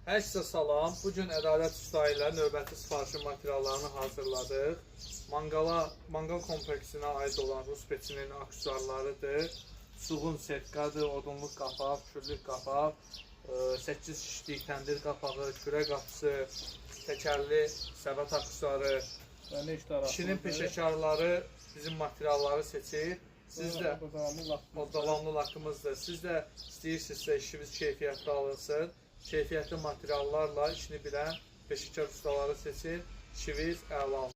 Hər kəsə salam. Bugün Ədalət Usta ilə növbəti sifarişin materiallarını hazırladıq. Mangal kompleksinə aid olan Rus peçinin aksesuarlarıdır. Suğun setkadır, odunluq qapaq, küllük qapaq, 8 şişlik təndir qapağı, kürə qapısı, təkərli səbət aksesuarı. Kişinin peşəkarları bizim materialları seçir. Siz də o davamlı lakımızdır. Siz də istəyirsinizsə işimiz keyfiyyətli alınsın. Keyfiyyətli materiallarla işini bilən peşəkar ustaları seçin. İşiniz əla.